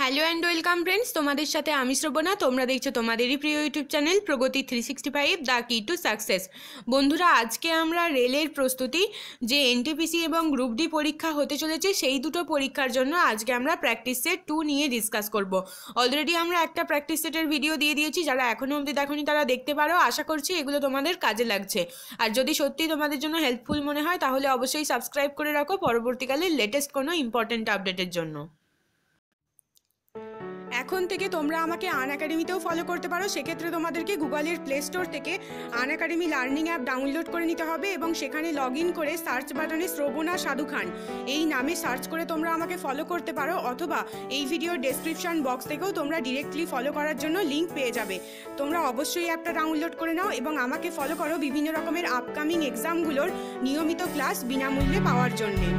Hello and welcome friends, তোমাদের সাথে আমি শ্রবণা। তোমরা দেখছো তোমাদেরই প্রিয় ইউটিউব চ্যানেল প্রগতি 365 দ্য কি টু সাকসেস। বন্ধুরা, আজকে আমরা রেলের প্রস্তুতি, যে এনটিপিসি এবং গ্রুপ ডি পরীক্ষা হতে চলেছে, সেই দুটো পরীক্ষার জন্য আজকে আমরা প্র্যাকটিস সেট 2 নিয়ে ডিসকাস করব। অলরেডি আমরা একটা প্র্যাকটিস সেটের ভিডিও দিয়ে দিয়েছি, যারা এখনও অবধি দেখোনি তারা দেখতে পারো। আশা করছি এগুলো তোমাদের কাজে লাগছে, আর যদি সত্যি তোমাদের জন্য হেল্পফুল মনে হয় তাহলে অবশ্যই সাবস্ক্রাইব করে রাখো পরবর্তীকালে লেটেস্ট কোনো ইম্পর্টেন্ট আপডেটের জন্য। এখন থেকে তোমরা আমাকে আনএকাডেমিতেও ফলো করতে পারো। সেক্ষেত্রে তোমাদেরকে গুগলের প্লে স্টোর থেকে আনএকাডেমি লার্নিং অ্যাপ ডাউনলোড করে নিতে হবে এবং সেখানে লগ ইন করে সার্চ বাটনে শ্রবণা সাধু খান এই নামে সার্চ করে তোমরা আমাকে ফলো করতে পারো, অথবা এই ভিডিওর ডেসক্রিপশন বক্স থেকেও তোমরা ডিরেক্টলি ফলো করার জন্য লিঙ্ক পেয়ে যাবে। তোমরা অবশ্যই অ্যাপটা ডাউনলোড করে নাও এবং আমাকে ফলো করো বিভিন্ন রকমের আপকামিং এক্সামগুলোর নিয়মিত ক্লাস বিনামূল্যে পাওয়ার জন্যে।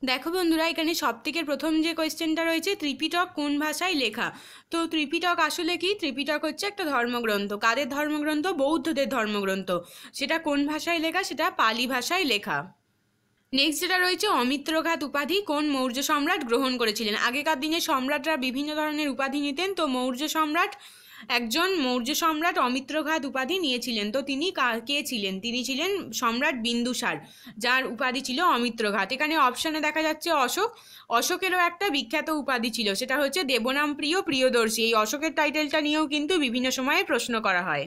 দেখো বন্ধুরা, এখানে সবথেকে প্রথম যে কোয়েশ্চেনটা রয়েছে, ত্রিপিটক কোন ভাষায় লেখা? তো ত্রিপিটক আসলে কি? ত্রিপিটক হচ্ছে একটা ধর্মগ্রন্থ। কাদের ধর্মগ্রন্থ? বৌদ্ধদের ধর্মগ্রন্থ। সেটা কোন ভাষায় লেখা? সেটা পালি ভাষায় লেখা। নেক্সট যেটা রয়েছে, অমিত্রঘাত উপাধি কোন মৌর্য সম্রাট গ্রহণ করেছিলেন? আগেকার দিনে সম্রাটরা বিভিন্ন ধরনের উপাধি নিতেন, তো একজন মৌর্য সম্রাট অমিত্রঘাত উপাধি নিয়েছিলেন। তো তিনি কে ছিলেন? তিনি ছিলেন সম্রাট বিন্দুসার, যার উপাধি ছিল অমিত্রঘাত। এখানে অপশানে দেখা যাচ্ছে অশোকেরও একটা বিখ্যাত উপাধি ছিল, সেটা হচ্ছে দেবনাম প্রিয় প্রিয়দর্শী। এই অশোকের টাইটেলটা নিয়েও কিন্তু বিভিন্ন সময়ে প্রশ্ন করা হয়।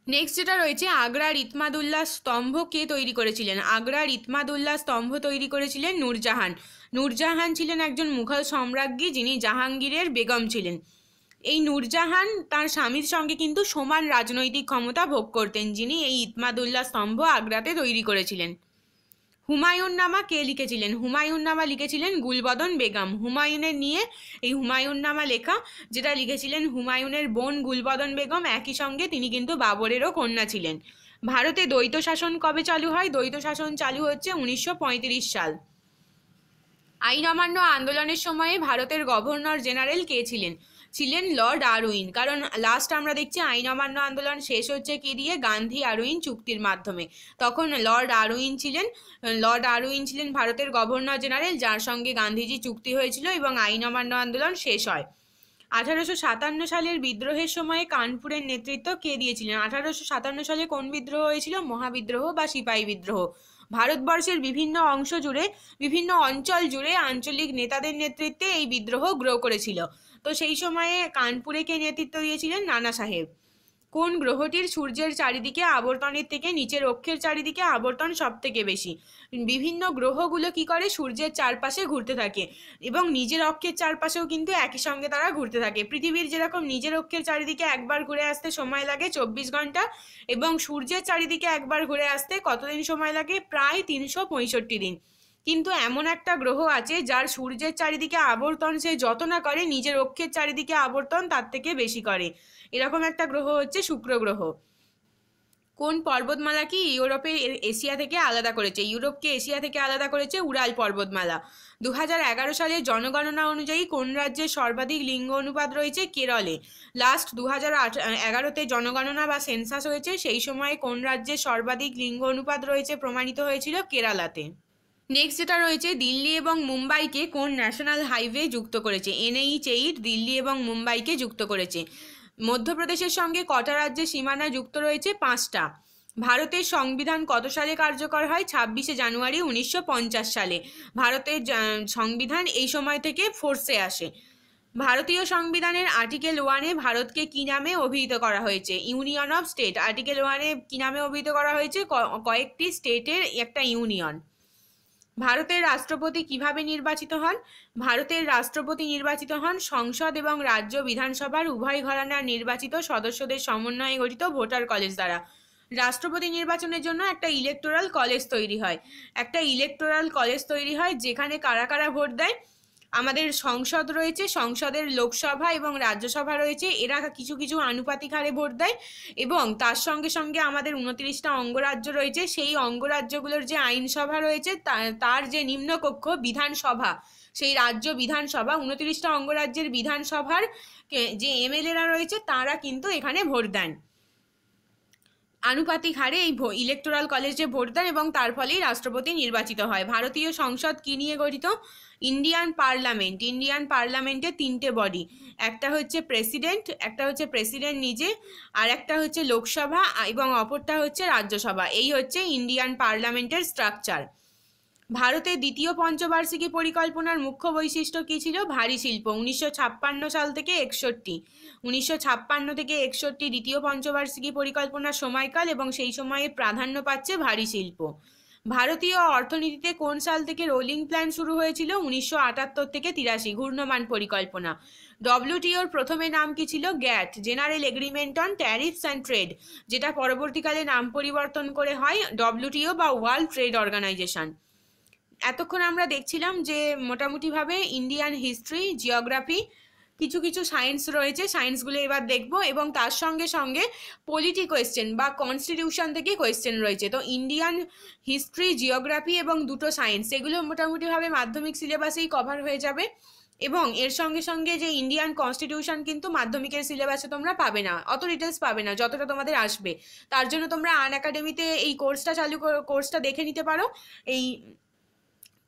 নেক্সট যেটা রয়েছে, আগ্রার ইতমাদুল্লাহ স্তম্ভ কে তৈরি করেছিলেন? আগ্রার ইতমাদুল্লাহ স্তম্ভ তৈরি করেছিলেন নূরজাহান। নূরজাহান ছিলেন একজন মুঘল সম্রাজ্ঞী, যিনি জাহাঙ্গীরের বেগম ছিলেন। এই নূরজাহান তার স্বামীর সঙ্গে কিন্তু সমান রাজনৈতিক ক্ষমতা ভোগ করতেন, যিনি এই ইতমাদুল্লাহ স্তম্ভ আগ্রাতে তৈরি করেছিলেন। হুমায়ুন নামা কে লিখেছিলেন? হুমায়ুন নামা লিখেছিলেন গুলবদন বেগম। হুমায়ুনের নিয়ে এই হুমায়ুন নামা লেখা, যেটা লিখেছিলেন হুমায়ুনের বোন গুলবদন বেগম। একই সঙ্গে তিনি কিন্তু বাবরেরও কন্যা ছিলেন। ভারতে দ্বৈত শাসন কবে চালু হয়? দ্বৈত শাসন চালু হচ্ছে 1935 সাল। আইন অমান্য আন্দোলনের সময়ে ভারতের গভর্নর জেনারেল কে ছিলেন? ছিলেন লর্ড আরউইন। কারণ লাস্ট আমরা দেখছি আইন অমান্য আন্দোলন শেষ হচ্ছে কি দিয়ে? গান্ধী আরউইন চুক্তির মাধ্যমে। তখন লর্ড আরউইন ছিলেন ভারতের গভর্নর জেনারেল, যার সঙ্গে গান্ধীজি চুক্তি হয়েছিল এবং আইন অমান্য আন্দোলন শেষ হয়। 1857 সালের বিদ্রোহের সময় কানপুরের নেতৃত্ব কে দিয়েছিলেন? 1857 সালে কোন বিদ্রোহ হয়েছিল? মহাবিদ্রোহ বা সিপাহী বিদ্রোহ। ভারতবর্ষের বিভিন্ন অঞ্চল জুড়ে আঞ্চলিক নেতাদের নেতৃত্বে এই বিদ্রোহ গ্রো করেছিল। তো সেই সময়ে কানপুরে কে নেতৃত্ব দিয়েছিলেন? নানা সাহেব। কোন গ্রহটির সূর্যের চারিদিকে আবর্তনের থেকে নিচের অক্ষের চারিদিকে আবর্তন সব থেকে বেশি? বিভিন্ন গ্রহগুলো কি করে? সূর্যের চারপাশে ঘুরতে থাকে এবং নিজের অক্ষের চারপাশেও কিন্তু একই সঙ্গে তারা ঘুরতে থাকে। পৃথিবীর যেরকম নিজের অক্ষের চারিদিকে একবার ঘুরে আসতে সময় লাগে 24 ঘন্টা, এবং সূর্যের চারিদিকে একবার ঘুরে আসতে কতদিন সময় লাগে? প্রায় 365 দিন। কিন্তু এমন একটা গ্রহ আছে যার সূর্যের চারিদিকে আবর্তন সে যত না করে, নিজের অক্ষের চারিদিকে আবর্তন তার থেকে বেশি করে। এরকম একটা গ্রহ হচ্ছে শুক্র গ্রহ। কোন পর্বতমালাকে এশিয়া থেকে আলাদা করেছে? ইউরোপকে এশিয়া থেকে আলাদা করেছে উরাল পর্বতমালা। 2011 সালের জনগণনা অনুযায়ী কোন রাজ্যের সর্বাধিক লিঙ্গ অনুপাত রয়েছে? কেরলে। লাস্ট 2011-তে জনগণনা বা সেন্সাস হয়েছে, সেই সময় কোন রাজ্যের সর্বাধিক লিঙ্গ অনুপাত রয়েছে প্রমাণিত হয়েছিল? কেরালাতে। নেক্সট যেটা রয়েছে, দিল্লি এবং মুম্বাইকে কোন ন্যাশনাল হাইওয়ে যুক্ত করেছে? NH8 দিল্লি এবং মুম্বাইকে যুক্ত করেছে। মধ্যপ্রদেশের সঙ্গে কটা রাজ্যের সীমানা যুক্ত রয়েছে? 5টা। ভারতের সংবিধান কত সালে কার্যকর হয়? 26শে জানুয়ারি 1950 সালে। ভারতের সংবিধান এই সময় থেকে ফোর্সে আসে। ভারতীয় সংবিধানের আর্টিকেল 1-এ ভারতকে কি নামে অভিহিত করা হয়েছে? Union of state. আর্টিকেল 1-এ কি নামে অভিহিত করা হয়েছে? কয়েকটি স্টেটের একটা ইউনিয়ন। ভারতের রাষ্ট্রপতি কিভাবে নির্বাচিত হন? ভারতের রাষ্ট্রপতি নির্বাচিত হন সংসদ এবং রাজ্য বিধানসভার উভয় ঘরানার নির্বাচিত সদস্যদের সমন্বয়ে গঠিত ভোটার কলেজ দ্বারা। রাষ্ট্রপতি নির্বাচনের জন্য একটা ইলেকটোরাল কলেজ তৈরি হয়, যেখানে কারা কারা ভোট দেয়? আমাদের সংসদ রয়েছে, সংসদের লোকসভা এবং রাজ্যসভা রয়েছে, এরা কিছু কিছু আনুপাতিক হারে ভোট দেয়, এবং তার সঙ্গে সঙ্গে আমাদের 29টা অঙ্গরাজ্য রয়েছে। সেই অঙ্গরাজ্যগুলোর যে আইনসভা রয়েছে তার যে নিম্নকক্ষ বিধানসভা, সেই রাজ্য বিধানসভা, 29টা অঙ্গরাজ্যের বিধানসভার যে MLA-রা রয়েছে তারা কিন্তু এখানে ভোট দেন। আনুপাতিক হারে এই ইলেকটোরাল কলেজে ভোট দেন এবং তার ফলেই রাষ্ট্রপতি নির্বাচিত হয়। ভারতীয় সংসদ কি নিয়ে গঠিত? Indian parliament. ইন্ডিয়ান পার্লামেন্টে তিনটে বডি, একটা হচ্ছে প্রেসিডেন্ট, একটা হচ্ছে প্রেসিডেন্ট নিজে, আর একটা হচ্ছে লোকসভা এবং অপরটা হচ্ছে রাজ্যসভা। এই হচ্ছে ইন্ডিয়ান পার্লামেন্টের স্ট্রাকচার। ভারতের দ্বিতীয় পঞ্চবার্ষিকী পরিকল্পনার মুখ্য বৈশিষ্ট্য কী ছিল? ভারী শিল্প। 1956 সাল থেকে 61, 1956 থেকে 61 দ্বিতীয় পঞ্চবার্ষিকী পরিকল্পনার সময়কাল এবং সেই সময়ে প্রাধান্য পাচ্ছে ভারী শিল্প। ভারতীয় অর্থনীতিতে কোন সাল থেকে রোলিং প্ল্যান শুরু হয়েছিল? 1978 থেকে 83, ঘূর্ণমান পরিকল্পনা। ডব্লিউটিওর প্রথমে নাম কি ছিল? GATT, general agreement on tariffs and trade, যেটা পরবর্তীকালে নাম পরিবর্তন করে হয় ডব্লিউটিও বা ওয়ার্ল্ড ট্রেড অর্গানাইজেশন। এতক্ষণ আমরা দেখছিলাম যে মোটামুটিভাবে ইন্ডিয়ান হিস্ট্রি, জিওগ্রাফি, কিছু কিছু সায়েন্স রয়েছে, সায়েন্সগুলো এবার দেখব, এবং তার সঙ্গে সঙ্গে পলিটি কোয়েশ্চেন বা কনস্টিটিউশন থেকে কোয়েশ্চেন রয়েছে। তো ইন্ডিয়ান হিস্ট্রি, জিওগ্রাফি এবং দুটো সায়েন্স, এগুলো মোটামুটিভাবে মাধ্যমিক সিলেবাসেই কভার হয়ে যাবে। এবং এর সঙ্গে সঙ্গে যে ইন্ডিয়ান কনস্টিটিউশন কিন্তু মাধ্যমিকের সিলেবাসে তোমরা পাবে না, অত ডিটেলস পাবে না যতটা তোমাদের আসবে। তার জন্য তোমরা আনএকাডেমিতে এই কোর্সটা দেখে নিতে পারো। এই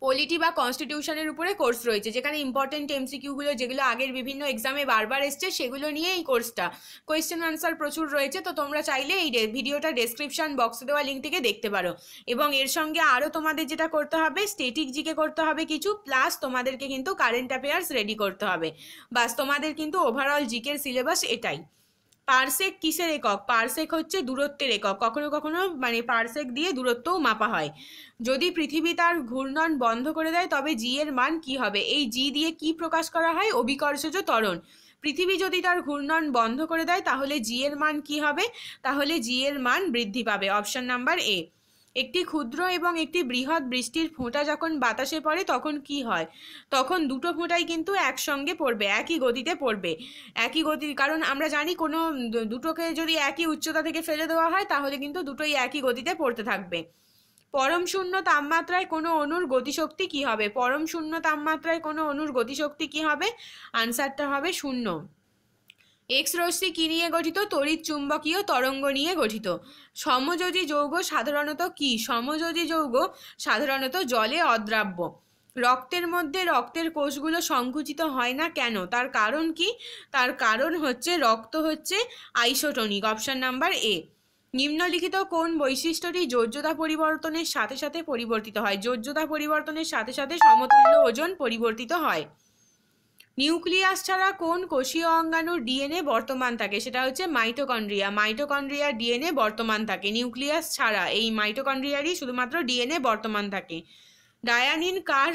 পলিটি বা কনস্টিটিউশনের উপরে কোর্স রয়েছে, যেখানে ইম্পর্টেন্ট এমসিকিউগুলো যেগুলো আগের বিভিন্ন এক্সামে বারবার এসছে সেগুলো নিয়ে এই কোর্সটা, কোয়েশ্চেন আনসার প্রচুর রয়েছে। তো তোমরা চাইলে এই ভিডিওটা ডেসক্রিপশন বক্সে দেওয়া লিঙ্ক থেকে দেখতে পারো। এবং এর সঙ্গে আরও তোমাদের যেটা করতে হবে, স্ট্যাটিক জিকে করতে হবে কিছু, প্লাস তোমাদেরকে কিন্তু কারেন্ট অ্যাফেয়ার্স রেডি করতে হবে। বাস, তোমাদের কিন্তু ওভারঅল জিকের সিলেবাস এটাই। পারসেক কিসের একক? পারসেক হচ্ছে দূরত্বের একক। কখনো কখনো মানে পারসেক দিয়ে দূরত্বও মাপা হয়। যদি পৃথিবী তার ঘূর্ণন বন্ধ করে দেয় তবে জি এর মান কি হবে? এই জি দিয়ে কি প্রকাশ করা হয়? অভিকর্ষজ ত্বরণ। পৃথিবী যদি তার ঘূর্ণন বন্ধ করে দেয় তাহলে জি এর মান কি হবে? তাহলে জি এর মান বৃদ্ধি পাবে। Option number A. একটি ক্ষুদ্র এবং একটি বৃহৎ বৃষ্টির ফোঁটা যখন বাতাসে পড়ে তখন কি হয়? তখন দুটো ফোঁটাই কিন্তু একসঙ্গে পড়বে, একই গতিতে পড়বে। একই গতি, কারণ আমরা জানি কোনো দুটোকে যদি একই উচ্চতা থেকে ফেলে দেওয়া হয় তাহলে কিন্তু দুটোই একই গতিতে পড়তে থাকবে। পরম শূন্য তাপমাত্রায় কোনো অণুর গতিশক্তি কি হবে? পরম শূন্য তাপমাত্রায় কোনো অণুর গতিশক্তি কি হবে? আনসারটা হবে 0। এক্স রশ্মি কি নিয়ে গঠিত? তড়িৎ চুম্বকীয় তরঙ্গ নিয়ে গঠিত। সমযোজী যৌগ সাধারণত কি? সমযোজী যৌগ সাধারণত জলে অদ্রাব্য। রক্তের মধ্যে রক্তের কোষগুলো সংকুচিত হয় না কেন? তার কারণ কি? তার কারণ হচ্ছে রক্ত হচ্ছে আইসোটোনিক। Option number A. নিম্নলিখিত কোন বৈশিষ্ট্যটি যোজ্যতা পরিবর্তনের সাথে সাথে পরিবর্তিত হয়? যোজ্যতা পরিবর্তনের সাথে সাথে সমতুল্য ওজন পরিবর্তিত হয়। নিউক্লিয়াস ছাড়া কোন কোষীয় অঙ্গাণুর ডিএনএ বর্তমান থাকে? সেটা হচ্ছে মাইটোকন্ড্রিয়া। মাইটোকন্ড্রিয়ার ডিএনএ বর্তমান থাকে। নিউক্লিয়াস ছাড়া এই মাইটোকন্ড্রিয়ারই শুধুমাত্র ডিএনএ বর্তমান থাকে। ডায়ানিন কার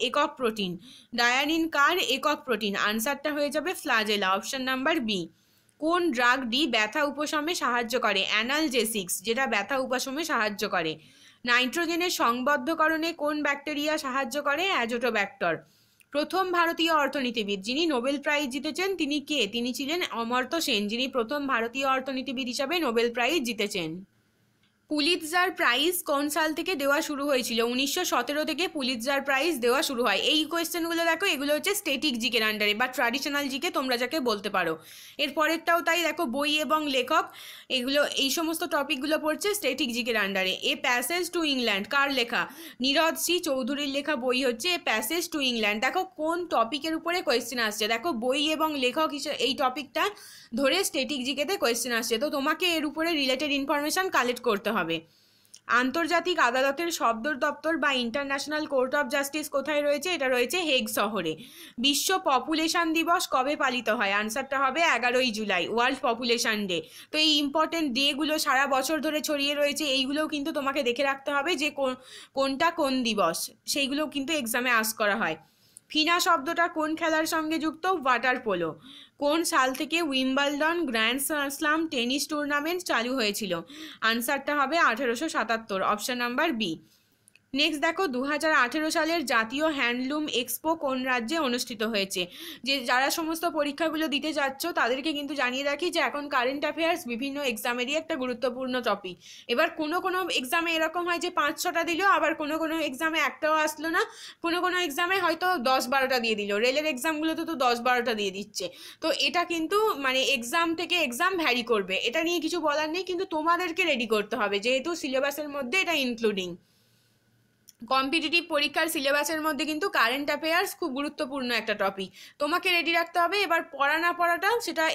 একক প্রোটিন? ডায়ানিন কার একক প্রোটিন? আনসারটা হয়ে যাবে ফ্লাজেলা। Option number B. কোন ড্রাগটি ব্যথা উপশমে সাহায্য করে? অ্যানালজেসিক্স, যেটা ব্যথা উপশমে সাহায্য করে। নাইট্রোজেনের সংবদ্ধকরণে কোন ব্যাকটেরিয়া সাহায্য করে? অ্যাজোটোব্যাক্টর। প্রথম ভারতীয় অর্থনীতিবিদ যিনি নোবেল প্রাইজ জিতেছেন তিনি কে? তিনি ছিলেন অমর্ত্য সেন, যিনি প্রথম ভারতীয় অর্থনীতিবিদ হিসাবে নোবেল প্রাইজ জিতেছেন। পুলিৎজার প্রাইজ কোন সাল থেকে দেওয়া শুরু হয়েছিল? 1917 থেকে পুলিৎজার প্রাইজ দেওয়া শুরু হয়। এই কোয়েশ্চেনগুলো দেখো, এগুলো হচ্ছে স্ট্যাটিক জিকের আন্ডারে বা ট্র্যাডিশনাল জিকে তোমরা যাকে বলতে পারো। এর পরেরটাও তাই, দেখো বই এবং লেখক, এগুলো এই সমস্ত টপিকগুলো পড়ছে স্ট্যাটিক জিকের আন্ডারে। এ প্যাসেজ টু ইংল্যান্ড কার লেখা? নীরদ সি চৌধুরীর লেখা বই হচ্ছে এ প্যাসেজ টু ইংল্যান্ড। দেখো কোন টপিকের উপরে কোয়েশ্চেন আসছে, দেখো বই এবং লেখক হিসেবে এই টপিকটা ধরে স্ট্যাটিক জিকেতে কোয়েশ্চেন আসছে। তো তোমাকে এর উপরে রিলেটেড ইনফরমেশন কালেক্ট করতে হবে। আন্তর্জাতিক আদালতের সদর দপ্তর বা ইন্টারন্যাশনাল কোর্ট অফ জাস্টিস কোথায় রয়েছে? এটা রয়েছে হেগ শহরে। বিশ্ব পপুলেশন দিবস কবে পালিত হয়? আনসারটা হবে 11ই জুলাই, ওয়ার্ল্ড পপুলেশন ডে। তো এই ইম্পর্টেন্ট ডেগুলো সারা বছর ধরে ছড়িয়ে রয়েছে, এইগুলোও কিন্তু তোমাকে দেখে রাখতে হবে যে কোনটা কোন দিবস, সেইগুলো কিন্তু এক্সামে আস্ক করা হয়। ফিনা শব্দটা কোন খেলার সঙ্গে যুক্ত? Water polo. কোন সাল থেকে Wimbledon grand slam tennis tournament চালু হয়েছিল? আনসারটা হবে 1877। Option number B. নেক্সট দেখো 2018 সালের জাতীয় হ্যান্ডলুম এক্সপো কোন রাজ্যে অনুষ্ঠিত হয়েছে। যে যারা সমস্ত পরীক্ষাগুলো দিতে যাচ্ছ তাদেরকে কিন্তু জানিয়ে রাখি যে এখন কারেন্ট অ্যাফেয়ার্স বিভিন্ন এক্সামেরই একটা গুরুত্বপূর্ণ টপিক। এবার কোনো কোনো এক্সামে এরকম হয় যে 5-6টা দিল, আবার কোনো কোনো এক্সামে একটাও আসলো না, কোনো কোনো এক্সামে হয়তো 10-12টা দিয়ে দিল। রেলের এক্সামগুলোতে তো 10-12টা দিয়ে দিচ্ছে। তো এটা কিন্তু মানে এক্সাম থেকে এক্সাম ভ্যারি করবে, এটা নিয়ে কিছু বলার নেই, কিন্তু তোমাদেরকে রেডি করতে হবে যেহেতু সিলেবাসের মধ্যে এটা ইনক্লুডিং। কম্পিটিটিভ পরীক্ষার সিলেবাসের মধ্যে কিন্তু কারেন্ট অ্যাফেয়ার্স খুব গুরুত্বপূর্ণ একটা টপিক, তোমাকে রেডি রাখতে হবে। এবার পড়া না পড়াটাও সেটা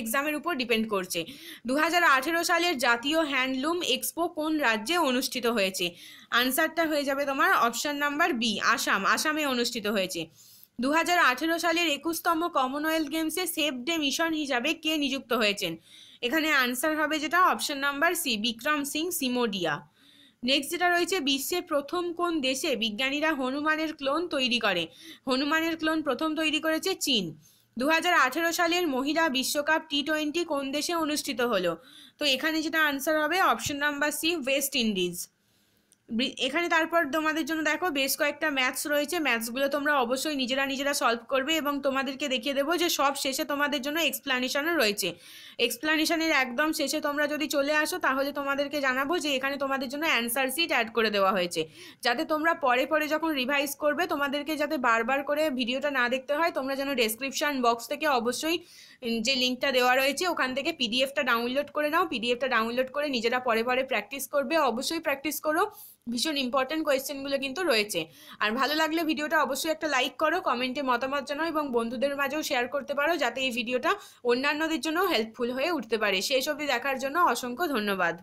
এক্সামের উপর ডিপেন্ড করছে। 2018 সালের জাতীয় হ্যান্ডলুম এক্সপো কোন রাজ্যে অনুষ্ঠিত হয়েছে? আনসারটা হয়ে যাবে তোমার অপশন নাম্বার বি, আসাম। আসামে অনুষ্ঠিত হয়েছে। 2018 সালের 21তম কমনওয়েলথ গেমসে সেভ ডে মিশন হিসাবে কে নিযুক্ত হয়েছেন? এখানে আনসার হবে যেটা option number C, Vikram Singh Sisodia. Next যেটা রয়েছে, বিশ্বের প্রথম কোন দেশে বিজ্ঞানীরা হনুমানের ক্লোন তৈরি করে? হনুমানের ক্লোন প্রথম তৈরি করেছে চীন। 2018 সালের মহিলা বিশ্বকাপ T20 কোন দেশে অনুষ্ঠিত হলো? তো এখানে যেটা আনসার হবে option number C, West Indies. এখানে তারপর তোমাদের জন্য দেখো বেশ কয়েকটা ম্যাথস রয়েছে, ম্যাথসগুলো তোমরা অবশ্যই নিজেরা নিজেরা সলভ করবে এবং তোমাদেরকে দেখিয়ে দেবো যে সব শেষে তোমাদের জন্য এক্সপ্লানেশনও রয়েছে। এক্সপ্লানেশনের একদম শেষে তোমরা যদি চলে আসো তাহলে তোমাদেরকে জানাবো যে এখানে তোমাদের জন্য অ্যান্সার শিট অ্যাড করে দেওয়া হয়েছে, যাতে তোমরা পরে পরে যখন রিভাইজ করবে তোমাদেরকে যাতে বারবার করে ভিডিওটা না দেখতে হয়, তোমরা যেন ডেসক্রিপশন বক্স থেকে অবশ্যই যে লিঙ্কটা দেওয়া রয়েছে ওখান থেকে পিডিএফটা ডাউনলোড করে নাও। পিডিএফটা ডাউনলোড করে নিজেরা পরে পরে প্র্যাকটিস করবে, অবশ্যই প্র্যাকটিস করো, ভীষণ ইম্পর্টেন্ট কোয়েশ্চেনগুলো কিন্তু রয়েছে। আর ভালো লাগলে ভিডিওটা অবশ্যই একটা লাইক করো, কমেন্টে মতামত জানাও এবং বন্ধুদের মাঝেও শেয়ার করতে পারো যাতে এই ভিডিওটা অন্যান্যদের জন্য হেল্পফুল হয়ে উঠতে পারে। শেষ অবধি দেখার জন্য অসংখ্য ধন্যবাদ।